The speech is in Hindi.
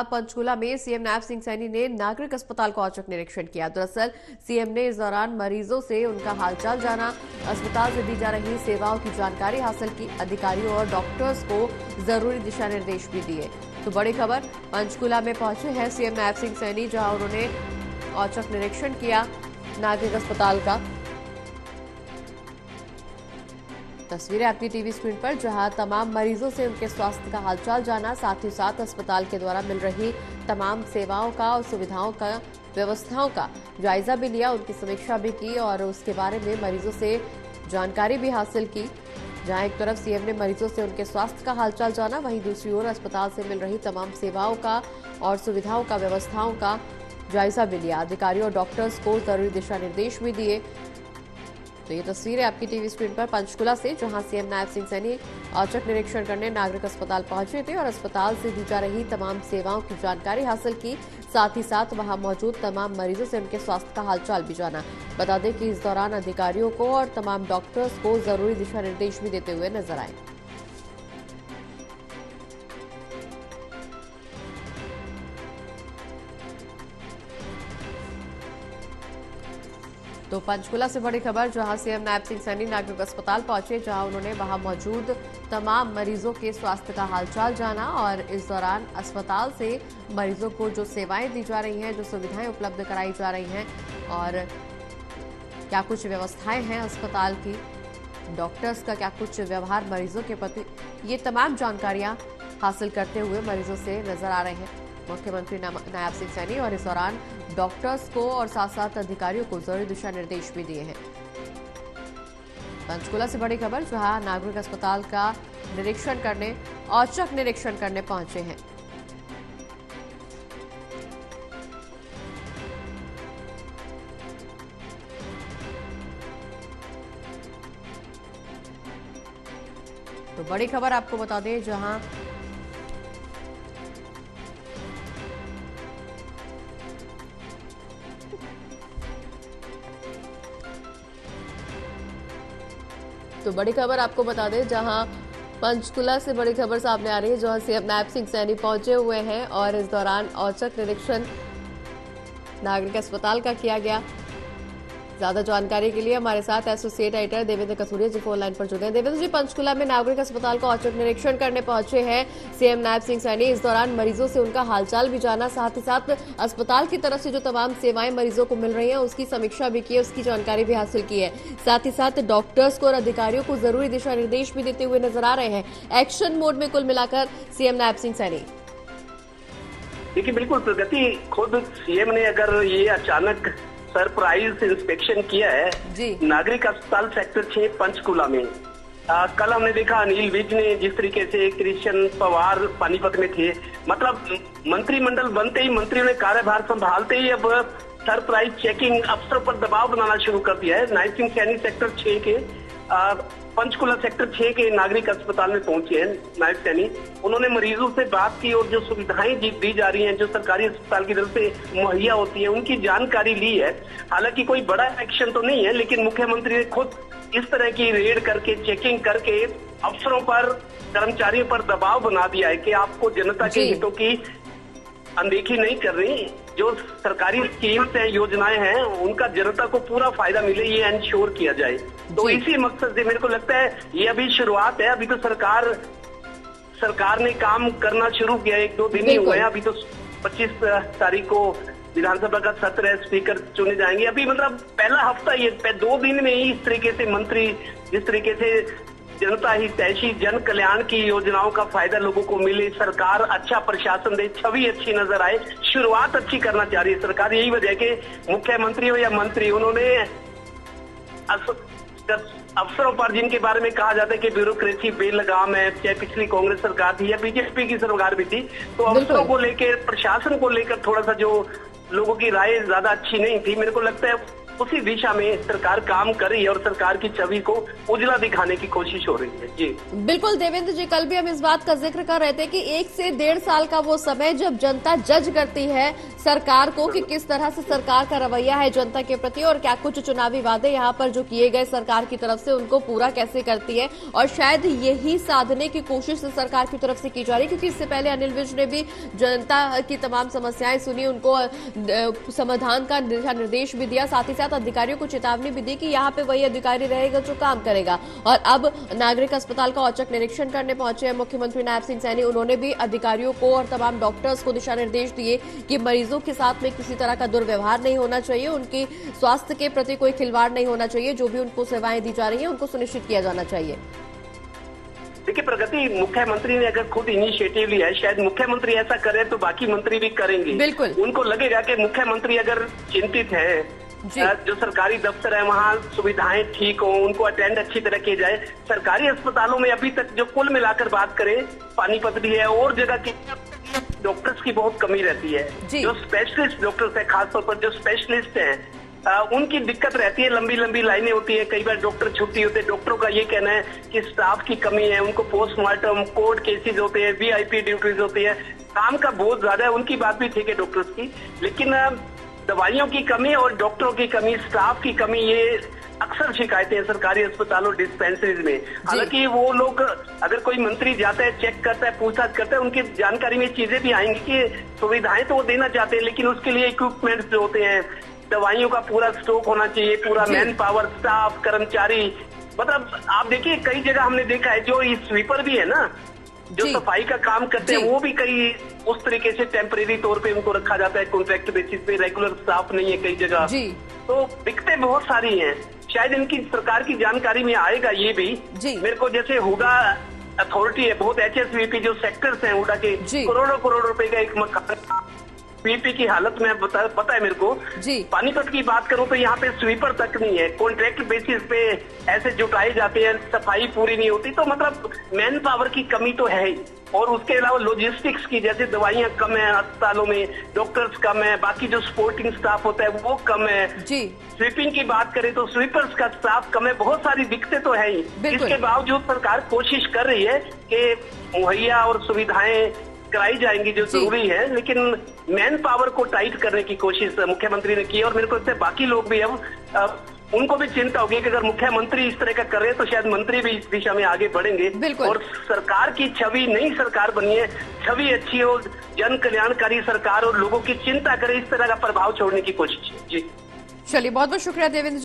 पंचकूला में सीएम नायब सिंह सैनी ने नागरिक अस्पताल का औचक निरीक्षण किया। दरअसल सीएम ने इस दौरान मरीजों से उनका हालचाल जाना, अस्पताल से दी जा रही सेवाओं की जानकारी हासिल की, अधिकारियों और डॉक्टर्स को जरूरी दिशा निर्देश भी दिए। तो बड़ी खबर, पंचकूला में पहुंचे हैं सीएम नायब सिंह सैनी, जहां उन्होंने औचक निरीक्षण किया नागरिक अस्पताल का। तस्वीरें आपकी टीवी स्क्रीन पर, जहां तमाम मरीजों से उनके स्वास्थ्य का हालचाल जाना, साथ ही साथ अस्पताल के द्वारा मिल रही तमाम सेवाओं का और सुविधाओं का, व्यवस्थाओं का जायजा भी लिया, उनकी समीक्षा भी की और उसके बारे में मरीजों से जानकारी भी हासिल की। जहां एक तरफ सीएम ने मरीजों से उनके स्वास्थ्य का हालचाल जाना, वहीं दूसरी ओर अस्पताल से मिल रही तमाम सेवाओं का और सुविधाओं का, व्यवस्थाओं का जायजा भी लिया। अधिकारियों और डॉक्टर्स को जरूरी दिशा निर्देश भी दिए। तो ये तस्वीरें आपकी टीवी स्क्रीन पर पंचकूला से, जहां सीएम नायब सिंह सैनी औचक निरीक्षण करने नागरिक अस्पताल पहुंचे थे और अस्पताल से दी जा रही तमाम सेवाओं की जानकारी हासिल की, साथ ही साथ वहां मौजूद तमाम मरीजों से उनके स्वास्थ्य का हालचाल भी जाना। बता दें कि इस दौरान अधिकारियों को और तमाम डॉक्टर्स को जरूरी दिशा निर्देश भी देते हुए नजर आए। तो पंचकूला से बड़ी खबर, जहां सीएम नायब सिंह सैनी नागरिक अस्पताल पहुंचे, जहां उन्होंने वहां मौजूद तमाम मरीजों के स्वास्थ्य का हालचाल जाना और इस दौरान अस्पताल से मरीजों को जो सेवाएं दी जा रही हैं, जो सुविधाएं उपलब्ध कराई जा रही हैं और क्या कुछ व्यवस्थाएं हैं अस्पताल की, डॉक्टर्स का क्या कुछ व्यवहार मरीजों के प्रति, ये तमाम जानकारियां हासिल करते हुए मरीजों से नजर आ रहे हैं मुख्यमंत्री नायब सिंह सैनी। और इस दौरान डॉक्टर्स को और साथ साथ अधिकारियों को जरूरी दिशा निर्देश भी दिए हैं। पंचकूला से बड़ी खबर, जहां नागरिक अस्पताल का निरीक्षण करने, औचक निरीक्षण करने पहुंचे हैं। तो बड़ी खबर आपको बता दें, जहां पंचकूला से बड़ी खबर सामने आ रही है, जहां सीएम नायब सिंह सैनी पहुंचे हुए हैं और इस दौरान औचक निरीक्षण नागरिक अस्पताल का किया गया। ज्यादा जानकारी के लिए हमारे साथ एसोसिएट एडिटर देवेंद्र कसूरिया जी फोन लाइन पर जुड़े हैं। देवेंद्र जी, पंचकूला में नागरिक अस्पताल का औचक निरीक्षण करने पहुंचे हैं सीएम नायब सिंह सैनी। इस दौरान मरीजों से उनका हालचाल भी जाना, साथ ही साथ अस्पताल की तरफ से जो तमाम सेवाएं मरीजों को मिल रही हैं उसकी समीक्षा भी की है, उसकी जानकारी भी हासिल की है। साथ ही साथ डॉक्टर्स को और अधिकारियों को जरूरी दिशा निर्देश भी देते हुए नजर आ रहे हैं। एक्शन मोड में कुल मिलाकर सीएम नायब सिंह सैनी। देखिए, बिल्कुल प्रगति, खुद सीएम ने अगर ये अचानक सरप्राइज इंस्पेक्शन किया है नागरिक अस्पताल सेक्टर 6 पंचकूला में। कल हमने देखा अनिल विज ने जिस तरीके से कृष्ण पवार पानीपत में थे, मतलब मंत्रिमंडल बनते ही, मंत्रियों ने कार्यभार संभालते ही अब सरप्राइज चेकिंग अफसरों पर दबाव बनाना शुरू कर दिया है। नायब सिंह सैनी सेक्टर 6 के पंचकूला सेक्टर 6 के नागरिक अस्पताल में पहुंचे हैं नायब सैनी। उन्होंने मरीजों से बात की और जो सुविधाएं दी जा रही हैं, जो सरकारी अस्पताल की तरफ से मुहैया होती है, उनकी जानकारी ली है। हालांकि कोई बड़ा एक्शन तो नहीं है, लेकिन मुख्यमंत्री ने खुद इस तरह की रेड करके, चेकिंग करके अफसरों पर, कर्मचारियों पर दबाव बना दिया है कि आपको जनता के हितों की अनदेखी नहीं कर रही, जो सरकारी स्कीम्स हैं, योजनाएं हैं, उनका जनता को पूरा फायदा मिले, ये इंश्योर किया जाए। तो इसी मकसद से मेरे को लगता है ये अभी शुरुआत है। अभी तो सरकार ने काम करना शुरू किया, 1-2 दिन ही हुए हैं। अभी तो 25 तारीख को विधानसभा का सत्र है, स्पीकर चुने जाएंगे। अभी मतलब पहला हफ्ता, ये 2 दिन में ही इस तरीके से मंत्री, जिस तरीके से जनता हितैषी, जन कल्याण की योजनाओं का फायदा लोगों को मिले, सरकार अच्छा प्रशासन दे, छवि अच्छी नजर आए, शुरुआत अच्छी करना चाह रही है सरकार। यही वजह है कि मुख्यमंत्री हो या मंत्री, उन्होंने अफसरों पर, जिनके बारे में कहा जाता है कि ब्यूरोक्रेसी बेलगाम है, चाहे पिछली कांग्रेस सरकार थी या बीजेपी की सरकार भी थी, तो अफसरों को लेकर, प्रशासन को लेकर थोड़ा सा जो लोगों की राय ज्यादा अच्छी नहीं थी। मेरे को लगता है उसी दिशा में सरकार काम कर रही है और सरकार की छवि को उजला दिखाने की कोशिश हो रही है। जी बिल्कुल देवेंद्र जी, कल भी हम इस बात का जिक्र कर रहे थे कि 1 से 1.5 साल का वो समय जब जनता जज करती है सरकार को कि किस तरह से सरकार का रवैया है जनता के प्रति और क्या कुछ चुनावी वादे यहाँ पर जो किए गए सरकार की तरफ से उनको पूरा कैसे करती है, और शायद यही साधने की कोशिश सरकार की तरफ से की जा रही है। क्योंकि इससे पहले अनिल विज ने भी जनता की तमाम समस्याएं सुनी, उनको समाधान का दिशा निर्देश भी दिया, साथ ही साथ अधिकारियों को चेतावनी भी दी कि यहाँ पे वही अधिकारी रहेगा जो काम करेगा। और अब नागरिक अस्पताल का औचक निरीक्षण करने पहुंचे हैं मुख्यमंत्री नायब सिंह सैनी। उन्होंने भी अधिकारियों को और तमाम डॉक्टर्स को दिशा निर्देश दिए कि मरीजों के साथ में किसी तरह का दुर्व्यवहार नहीं होना चाहिए, उनकी स्वास्थ्य के प्रति कोई खिलवाड़ नहीं होना चाहिए, जो भी उनको सेवाएं दी जा रही है उनको सुनिश्चित किया जाना चाहिए। देखिए प्रगति, मुख्यमंत्री ने अगर खुद इनिशिएटिव लिया है, शायद मुख्यमंत्री ऐसा करे तो बाकी मंत्री भी करेंगे। बिल्कुल उनको लगेगा कि मुख्यमंत्री अगर चिंतित है, जो सरकारी दफ्तर है वहाँ सुविधाएं ठीक हो, उनको अटेंड अच्छी तरह किया जाए। सरकारी अस्पतालों में अभी तक जो कुल मिलाकर बात करें, पानीपत भी है और जगह की डॉक्टर्स की बहुत कमी रहती है। जो स्पेशलिस्ट डॉक्टर्स है, खासतौर पर जो स्पेशलिस्ट हैं, उनकी दिक्कत रहती है, लंबी लंबी लाइनें होती है, कई बार डॉक्टर छुट्टी होते हैं। डॉक्टरों का ये कहना है कि स्टाफ की कमी है, उनको पोस्टमार्टम, कोर्ट केसेस होते हैं, वीआईपी ड्यूटीज होती है, काम का बहुत ज्यादा है। उनकी बात भी ठीक है डॉक्टर्स की, लेकिन दवाइयों की कमी और डॉक्टरों की कमी, स्टाफ की कमी, ये अक्सर शिकायतें हैं सरकारी अस्पतालों डिस्पेंसरीज में। हालांकि वो लोग, अगर कोई मंत्री जाता है, चेक करता है, पूछताछ करता है, उनकी जानकारी में चीजें भी आएंगी कि सुविधाएं तो वो देना चाहते हैं, लेकिन उसके लिए इक्विपमेंट्स जो होते हैं, दवाइयों का पूरा स्टॉक होना चाहिए, पूरा मैन पावर, स्टाफ, कर्मचारी, मतलब आप देखिए कई जगह हमने देखा है जो स्वीपर भी है ना, जो सफाई का काम करते हैं, वो भी कई उस तरीके से टेम्परेरी तौर पे उनको रखा जाता है, कॉन्ट्रैक्ट बेसिस पे, रेगुलर स्टाफ नहीं है कई जगह। तो दिक्कतें बहुत सारी हैं, शायद इनकी सरकार की जानकारी में आएगा ये भी। मेरे को जैसे हुडा अथॉरिटी है, बहुत HSVP जो सेक्टर्स हैं हुडा के, करोड़ों रुपए का एक मकान, पीपी की हालत में पता है मेरे को। पानीपत की बात करूं तो यहाँ पे स्वीपर तक नहीं है, कॉन्ट्रैक्ट बेसिस पे ऐसे जुटाए जाते हैं, सफाई पूरी नहीं होती। तो मतलब मैन पावर की कमी तो है ही, और उसके अलावा लॉजिस्टिक्स की, जैसे दवाइयां कम है अस्पतालों में, डॉक्टर्स कम है, बाकी जो सपोर्टिंग स्टाफ होता है वो कम है। स्वीपिंग की बात करें तो स्वीपर्स का स्टाफ कम है, बहुत सारी दिक्कतें तो है ही। इसके बावजूद सरकार कोशिश कर रही है कि मुहैया और सुविधाएं कराई जाएंगी जो जरूरी है, लेकिन मैन पावर को टाइट करने की कोशिश मुख्यमंत्री ने की। और मेरे को लगता है बाकी लोग भी अब उनको भी चिंता होगी कि अगर मुख्यमंत्री इस तरह का कर रहे हैं तो शायद मंत्री भी इस दिशा में आगे बढ़ेंगे। और सरकार की छवि, नई सरकार बनी है, छवि अच्छी हो, जन कल्याणकारी सरकार और लोगों की चिंता करे, इस तरह का प्रभाव छोड़ने की कोशिश है। जी चलिए, बहुत बहुत शुक्रिया देवेंद्र।